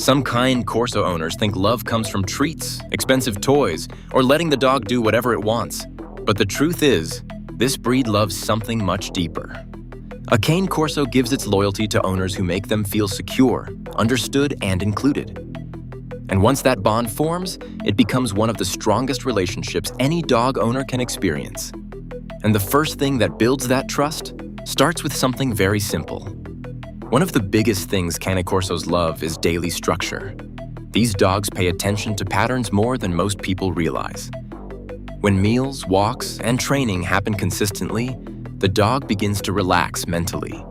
Some Cane Corso owners think love comes from treats, expensive toys, or letting the dog do whatever it wants. But the truth is, this breed loves something much deeper. A Cane Corso gives its loyalty to owners who make them feel secure, understood, and included. And once that bond forms, it becomes one of the strongest relationships any dog owner can experience. And the first thing that builds that trust starts with something very simple. One of the biggest things Cane Corsos love is daily structure. These dogs pay attention to patterns more than most people realize. When meals, walks, and training happen consistently, the dog begins to relax mentally.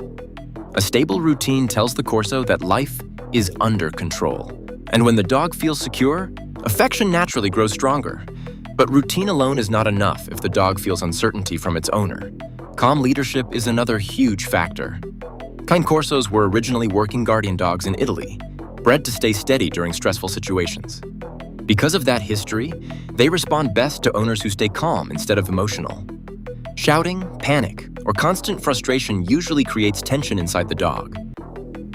A stable routine tells the Corso that life is under control. And when the dog feels secure, affection naturally grows stronger. But routine alone is not enough if the dog feels uncertainty from its owner. Calm leadership is another huge factor. Cane Corsos were originally working guardian dogs in Italy, bred to stay steady during stressful situations. Because of that history, they respond best to owners who stay calm instead of emotional. Shouting, panic, or constant frustration usually creates tension inside the dog.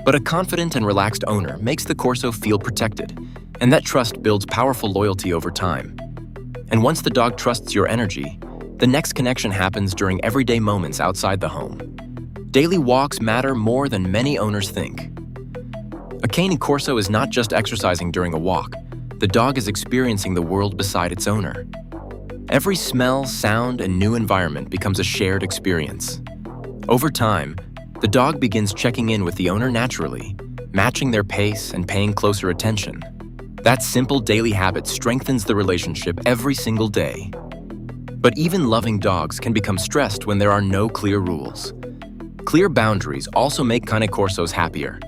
But a confident and relaxed owner makes the Corso feel protected, and that trust builds powerful loyalty over time. And once the dog trusts your energy, the next connection happens during everyday moments outside the home. Daily walks matter more than many owners think. A Cane Corso is not just exercising during a walk. The dog is experiencing the world beside its owner. Every smell, sound, and new environment becomes a shared experience. Over time, the dog begins checking in with the owner naturally, matching their pace and paying closer attention. That simple daily habit strengthens the relationship every single day. But even loving dogs can become stressed when there are no clear rules. Clear boundaries also make Cane Corsos happier.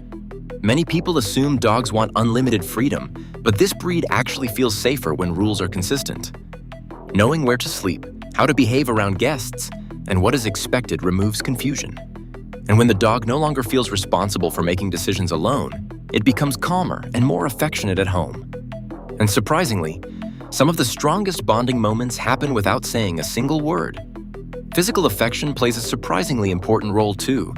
Many people assume dogs want unlimited freedom, but this breed actually feels safer when rules are consistent. Knowing where to sleep, how to behave around guests, and what is expected removes confusion. And when the dog no longer feels responsible for making decisions alone, it becomes calmer and more affectionate at home. And surprisingly, some of the strongest bonding moments happen without saying a single word. Physical affection plays a surprisingly important role too.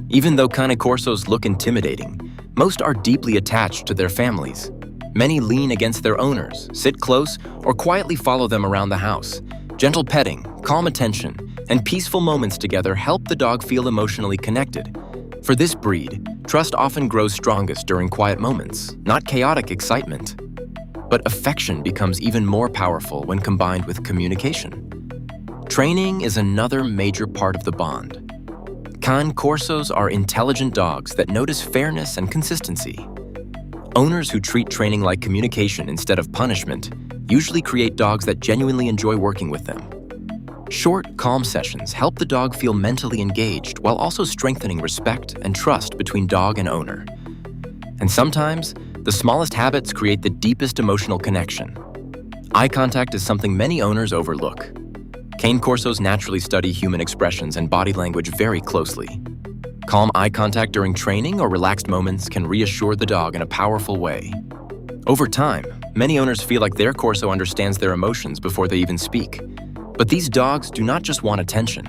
Even though Cane Corsos look intimidating, most are deeply attached to their families. Many lean against their owners, sit close, or quietly follow them around the house. Gentle petting, calm attention, and peaceful moments together help the dog feel emotionally connected. For this breed, trust often grows strongest during quiet moments, not chaotic excitement. But affection becomes even more powerful when combined with communication. Training is another major part of the bond. Cane Corsos are intelligent dogs that notice fairness and consistency. Owners who treat training like communication instead of punishment usually create dogs that genuinely enjoy working with them. Short, calm sessions help the dog feel mentally engaged while also strengthening respect and trust between dog and owner. And sometimes, the smallest habits create the deepest emotional connection. Eye contact is something many owners overlook. Cane Corsos naturally study human expressions and body language very closely. Calm eye contact during training or relaxed moments can reassure the dog in a powerful way. Over time, many owners feel like their Corso understands their emotions before they even speak. But these dogs do not just want attention.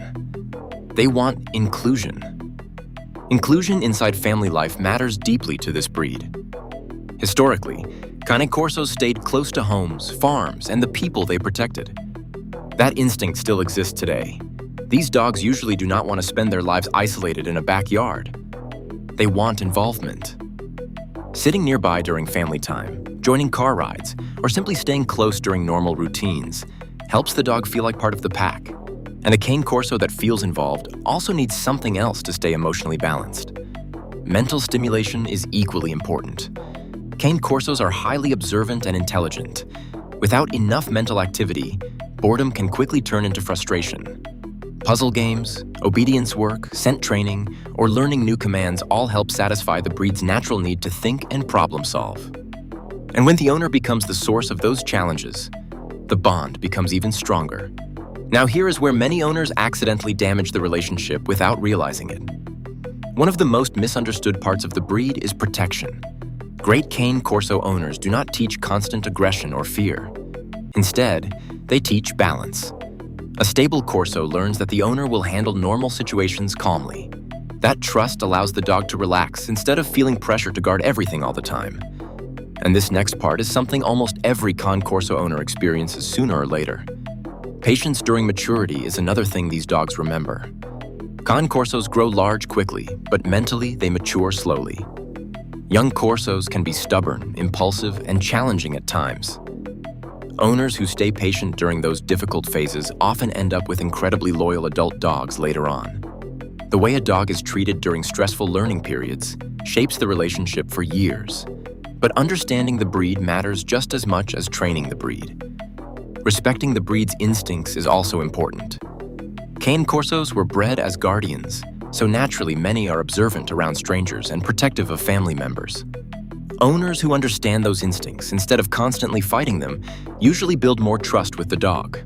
They want inclusion. Inclusion inside family life matters deeply to this breed. Historically, Cane Corsos stayed close to homes, farms, and the people they protected. That instinct still exists today. These dogs usually do not want to spend their lives isolated in a backyard. They want involvement. Sitting nearby during family time, joining car rides, or simply staying close during normal routines helps the dog feel like part of the pack. And a Cane Corso that feels involved also needs something else to stay emotionally balanced. Mental stimulation is equally important. Cane Corsos are highly observant and intelligent. Without enough mental activity, boredom can quickly turn into frustration. Puzzle games, obedience work, scent training, or learning new commands all help satisfy the breed's natural need to think and problem solve. And when the owner becomes the source of those challenges, the bond becomes even stronger. Now here is where many owners accidentally damage the relationship without realizing it. One of the most misunderstood parts of the breed is protection. Great Cane Corso owners do not teach constant aggression or fear. Instead, they teach balance. A stable Corso learns that the owner will handle normal situations calmly. That trust allows the dog to relax instead of feeling pressure to guard everything all the time. And this next part is something almost every Cane Corso owner experiences sooner or later. Patience during maturity is another thing these dogs remember. Cane Corsos grow large quickly, but mentally they mature slowly. Young Corsos can be stubborn, impulsive, and challenging at times. Owners who stay patient during those difficult phases often end up with incredibly loyal adult dogs later on. The way a dog is treated during stressful learning periods shapes the relationship for years. But understanding the breed matters just as much as training the breed. Respecting the breed's instincts is also important. Cane Corsos were bred as guardians, so naturally many are observant around strangers and protective of family members. Owners who understand those instincts instead of constantly fighting them usually build more trust with the dog.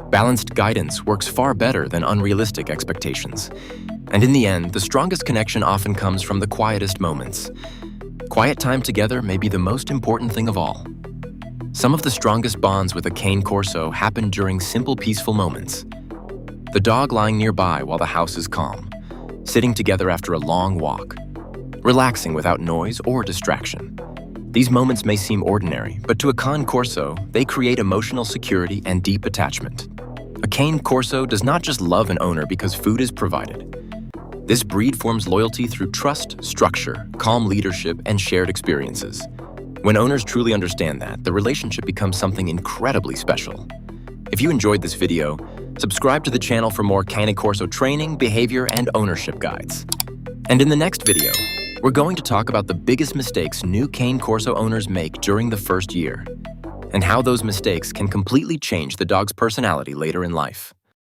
Balanced guidance works far better than unrealistic expectations. And in the end, the strongest connection often comes from the quietest moments. Quiet time together may be the most important thing of all. Some of the strongest bonds with a Cane Corso happen during simple, peaceful moments. The dog lying nearby while the house is calm, sitting together after a long walk, relaxing without noise or distraction. These moments may seem ordinary, but to a Cane Corso, they create emotional security and deep attachment. A Cane Corso does not just love an owner because food is provided. This breed forms loyalty through trust, structure, calm leadership, and shared experiences. When owners truly understand that, the relationship becomes something incredibly special. If you enjoyed this video, subscribe to the channel for more Cane Corso training, behavior, and ownership guides. And in the next video, we're going to talk about the biggest mistakes new Cane Corso owners make during the first year, and how those mistakes can completely change the dog's personality later in life.